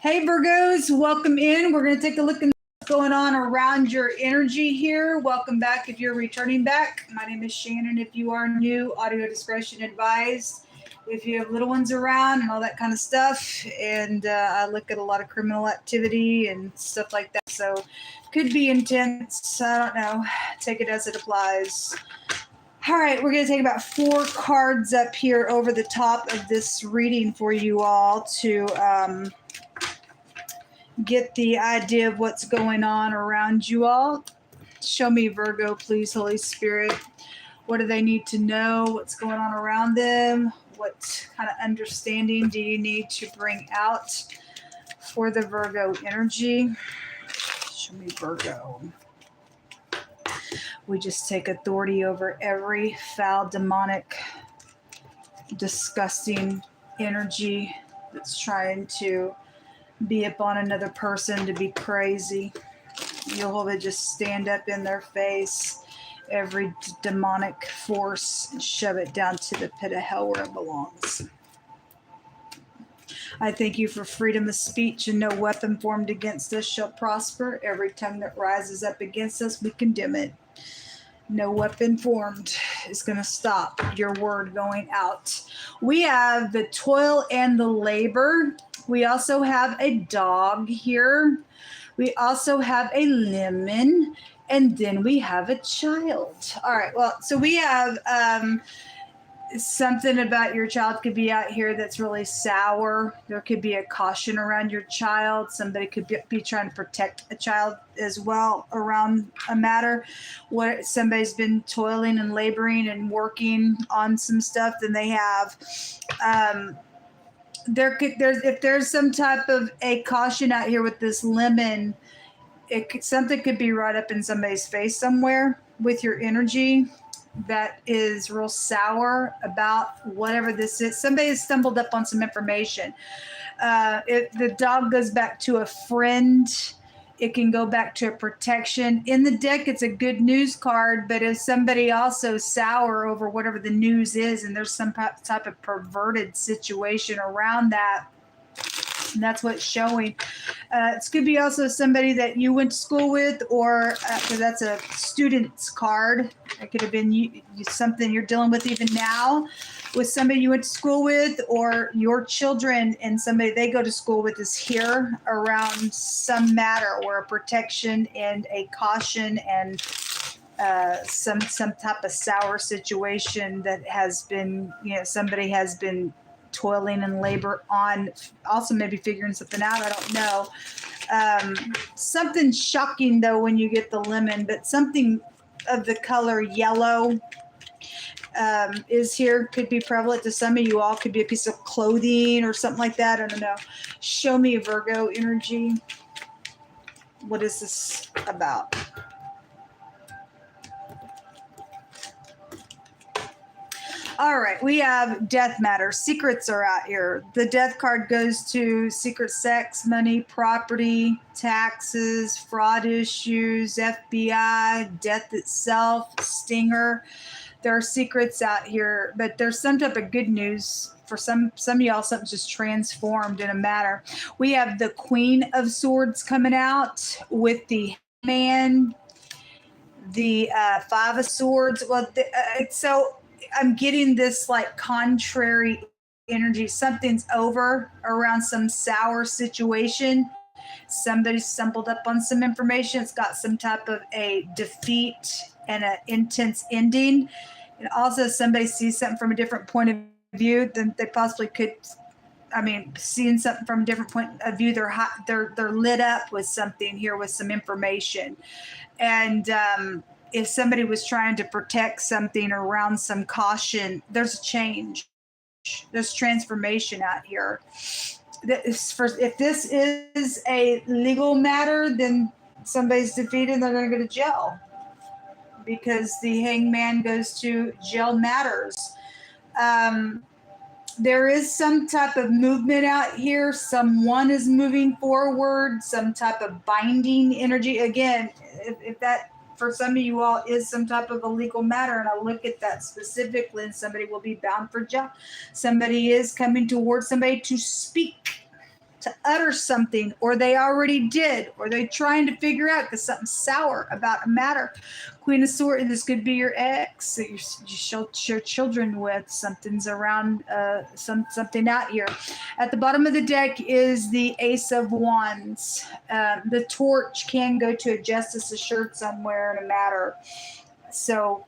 Hey Virgos, welcome in. We're going to take a look at what's going on around your energy here. Welcome back if you're returning back. My name is Shannon. If you are new, audio discretion advised. If you have little ones around and all that kind of stuff, and I look at a lot of criminal activity and stuff like that, so could be intense. I don't know. Take it as it applies. All right, we're going to take about 4 cards up here over the top of this reading for you all to get the idea of what's going on around you all. Show me, Virgo, please, Holy Spirit. What do they need to know? What's going on around them? What kind of understanding do you need to bring out for the Virgo energy? Show me, Virgo. We just take authority over every foul, demonic, disgusting energy that's trying to be upon another person, to be crazy. Jehovah, just stand up in their face, every demonic force, and shove it down to the pit of hell where it belongs. I thank you for freedom of speech, and no weapon formed against us shall prosper. Every tongue that rises up against us, we condemn it. No weapon formed is going to stop your word going out. We have the toil and the labor. We also have a dog here. We also have a lemon. And then we have a child. All right. Well, so we have something about your child could be out here that's really sour. There could be a caution around your child. Somebody could be trying to protect a child as well around a matter. What somebody's been toiling and laboring and working on some stuff, then they have if there's some type of a caution out here with this lemon, something could be right up in somebody's face somewhere with your energy that is real sour about whatever this is. Somebody has stumbled up on some information. If the dog goes back to a friend, it can go back to a protection. In the deck, it's a good news card, but if somebody also sour over whatever the news is, and there's some type of perverted situation around that, and that's what's showing. It could be also somebody that you went to school with, or because that's a student's card. It could have been something you're dealing with even now with somebody you went to school with, or your children and somebody they go to school with is here around some matter or a protection and a caution and some type of sour situation that has been, somebody has been toiling and labor on, also maybe figuring something out. I don't know. Something shocking though when you get the lemon, but something of the color yellow is here. Could be prevalent to some of you all. Could be a piece of clothing or something like that. I don't know. Show me Virgo energy. What is this about? All right, we have death matter. Secrets are out here. The death card goes to secret sex, money, property, taxes, fraud issues, FBI, death itself, stinger. There are secrets out here, but there's some type of good news for some of y'all. Something's just transformed in a matter. We have the Queen of Swords coming out with the Man, the Five of Swords. Well, so I'm getting this like contrary energy. Something's over around some sour situation. Somebody stumbled up on some information. It's got some type of a defeat and an intense ending. And also somebody sees something from a different point of view than they possibly could. I mean, seeing something from a different point of view, they're lit up with something here, with some information. And if somebody was trying to protect something around some caution, there's a change. There's transformation out here. If this is a legal matter, then somebody's defeated and they're going to go to jail, because the hangman goes to jail matters. There is some type of movement out here. Someone is moving forward, some type of binding energy. Again, if that for some of you all is some type of a legal matter, and I look at that specifically, and somebody will be bound for jail. Somebody is coming towards somebody to speak to utter something, or they already did, or they're trying to figure out because something's sour about a matter. Queen of Swords, this could be your ex that you share children with. Something's around, something out here. At the bottom of the deck is the Ace of Wands. The torch can go to a justice assured somewhere in a matter. So,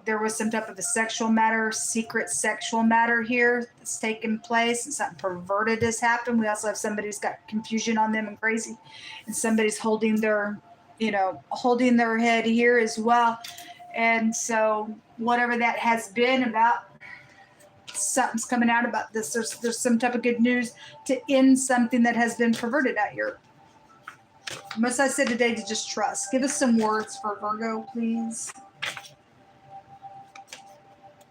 there was some type of a sexual matter, secret sexual matter here that's taken place, and something perverted has happened. We also have somebody who's got confusion on them and crazy, and somebody's holding their head here as well. And so whatever that has been about, something's coming out about this. There's some type of good news to end something that has been perverted out here. Most I said today to just trust. Give us some words for Virgo, please.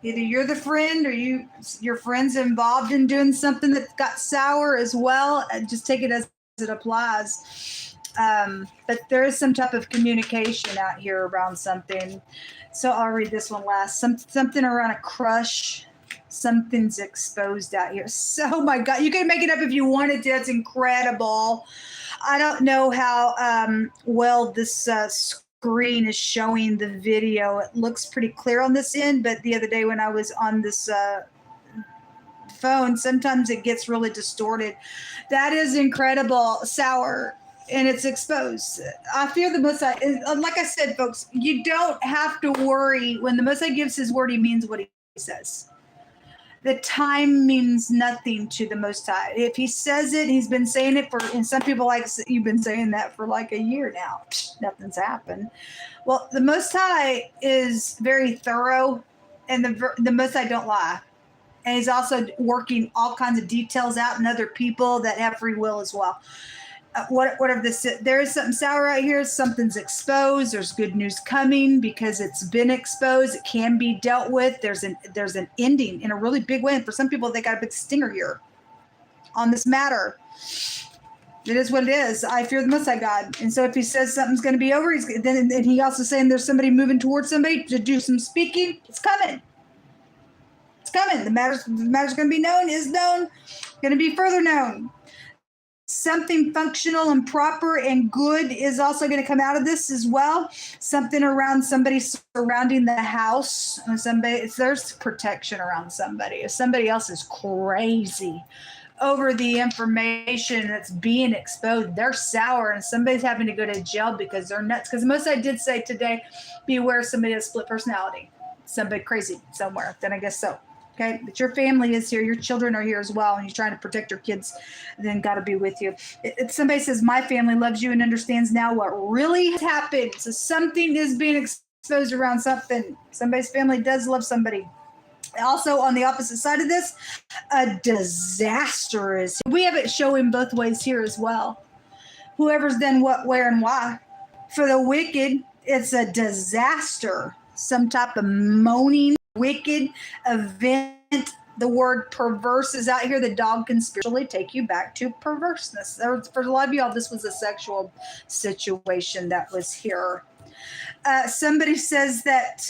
Either you're the friend or your friend's involved in doing something that got sour as well. Just take it as it applies. But there is some type of communication out here around something. So I'll read this one last. Something around a crush. Something's exposed out here. So, my God, you can make it up if you wanted to. That's incredible. I don't know how well this screen is showing the video. It looks pretty clear on this end, but the other day when I was on this phone, sometimes it gets really distorted. That is incredible. Sour, and it's exposed. I fear the Most High. Like I said, folks, you don't have to worry. When the Most High gives his word, he means what he says. The time means nothing to the Most High. If he says it, he's been saying it and some people like, you've been saying that for like a year now. Nothing's happened. Well, the Most High is very thorough, and the Most High don't lie. And he's also working all kinds of details out in other people that have free will as well. Whatever this is, there is something sour right here. Something's exposed. There's good news coming because it's been exposed. It can be dealt with. There's an ending in a really big way. And for some people, they got a big stinger here on this matter. It is what it is. I fear the Most High God. And so if he says something's going to be over, then he also saying there's somebody moving towards somebody to do some speaking. It's coming. It's coming. The matter's going to be known, is known, going to be further known. Something functional and proper and good is also going to come out of this as well. Something around somebody surrounding the house. There's protection around somebody. If somebody else is crazy over the information that's being exposed, they're sour, and somebody's having to go to jail because they're nuts. Because most I did say today, beware somebody has split personality. Somebody crazy somewhere. Then I guess so. Okay, but your family is here. Your children are here as well, and you're trying to protect your kids. Then got to be with you. If somebody says, my family loves you and understands now what really has happened. So something is being exposed around something. Somebody's family does love somebody. Also, on the opposite side of this, a disaster is. We have it showing both ways here as well. Whoever's done what, where, and why. For the wicked, it's a disaster. Some type of moaning, wicked event. The word perverse is out here. The dog can spiritually take you back to perverseness. For a lot of y'all, this was a sexual situation that was here. Somebody says that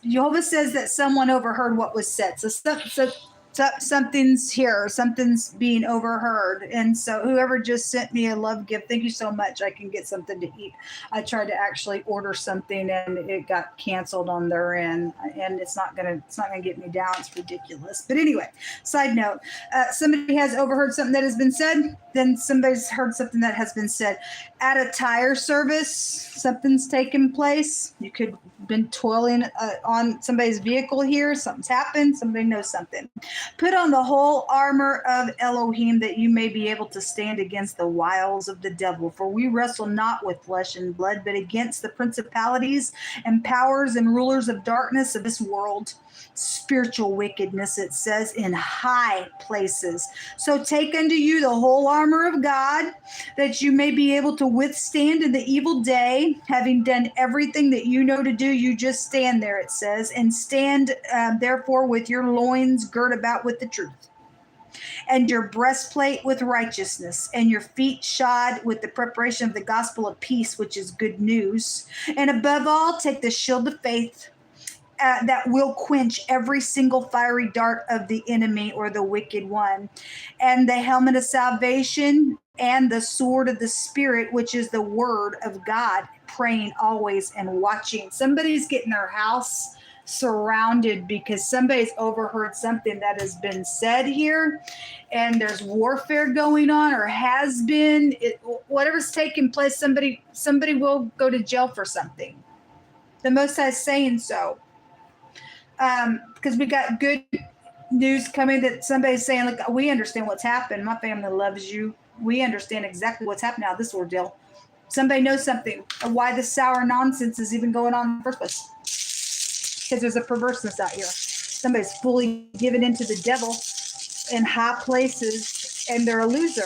Jehovah says that someone overheard what was said. So something's here. Something's being overheard. And so whoever just sent me a love gift, thank you so much. I can get something to eat. I tried to actually order something and it got canceled on their end, and it's not gonna get me down. It's ridiculous. But anyway, side note, somebody has overheard something that has been said. Then somebody's heard something that has been said. At a tire service, something's taken place. You could have been toiling on somebody's vehicle here. Something's happened. Somebody knows something. Put on the whole armor of Elohim that you may be able to stand against the wiles of the devil. For we wrestle not with flesh and blood, but against the principalities and powers and rulers of darkness of this world. Spiritual wickedness, it says, in high places. So take unto you the whole armor of God, that you may be able to withstand in the evil day. Having done everything that you know to do, you just stand there, it says, and stand therefore with your loins girt about with the truth, and your breastplate with righteousness, and your feet shod with the preparation of the gospel of peace, which is good news. And above all, take the shield of faith, that will quench every single fiery dart of the enemy or the wicked one. And the helmet of salvation and the sword of the Spirit, which is the word of God, praying always and watching. Somebody's getting their house surrounded because somebody's overheard something that has been said here, and there's warfare going on or has been. Whatever's taking place, somebody will go to jail for something. The Most High is saying so. Because we got good news coming that somebody's saying, look, we understand what's happened. My family loves you. We understand exactly what's happening out of this ordeal. Somebody knows something of why this sour nonsense is even going on in the first place. Because there's a perverseness out here. Somebody's fully given into the devil in high places, and they're a loser.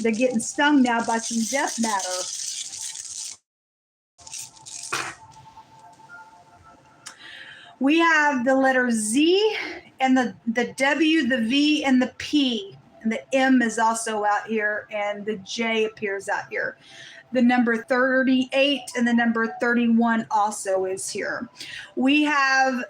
They're getting stung now by some death matter. We have the letter Z and the W, the V, and the P. And the M is also out here, and the J appears out here. The number 38 and the number 31 also is here. We have,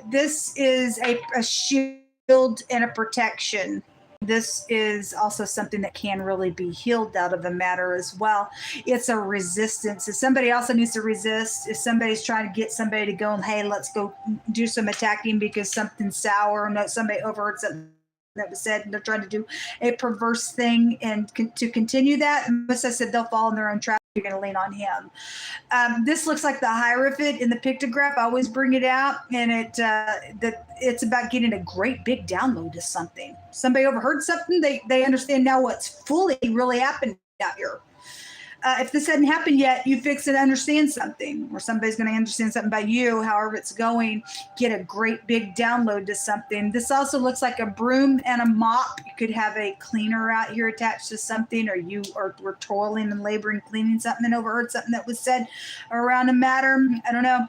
this is a shield and a protection. This is also something that can really be healed out of the matter as well. It's a resistance. If somebody also needs to resist, if somebody's trying to get somebody to go and, hey, let's go do some attacking because something's sour, no, somebody overheard something that was said, and they're trying to do a perverse thing and to continue that, as I said, they'll fall in their own trap. You're going to lean on him. This looks like the hierophant in the pictograph. I always bring it out, and it's about getting a great big download of something. Somebody overheard something. They understand now what's fully really happened out here. If this hadn't happened yet, you fix it, understand something, or somebody's going to understand something by you, however it's going, get a great big download to something. This also looks like a broom and a mop. You could have a cleaner out here attached to something, or you were toiling and laboring, cleaning something and overheard something that was said around a matter. I don't know.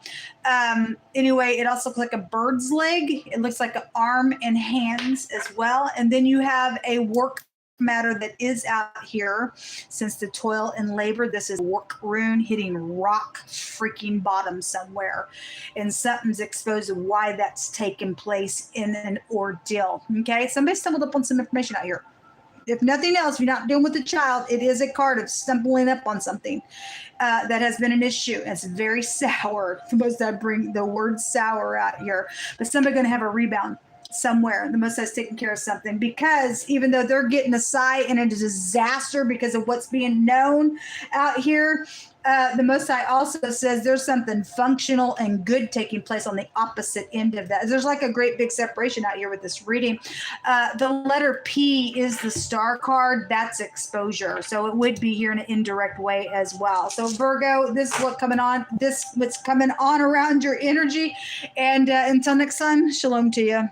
Anyway, it also looks like a bird's leg. It looks like an arm and hands as well. And then you have a work matter that is out here. Since the toil and labor, this is work rune hitting rock freaking bottom somewhere, and something's exposed of why that's taken place in an ordeal. Okay, somebody stumbled up on some information out here. If nothing else, if you're not dealing with a child, it is a card of stumbling up on something that has been an issue. It's very sour. Supposed to bring the word sour out here, but somebody's going to have a rebound somewhere. The Most High's taking care of something, because even though they're getting a sigh and a disaster because of what's being known out here, the Most High also says there's something functional and good taking place on the opposite end of that. There's like a great big separation out here with this reading. The letter P is the star card. That's exposure. So it would be here in an indirect way as well. So Virgo, this is what's coming on. This what's coming on around your energy. And until next time, shalom to you.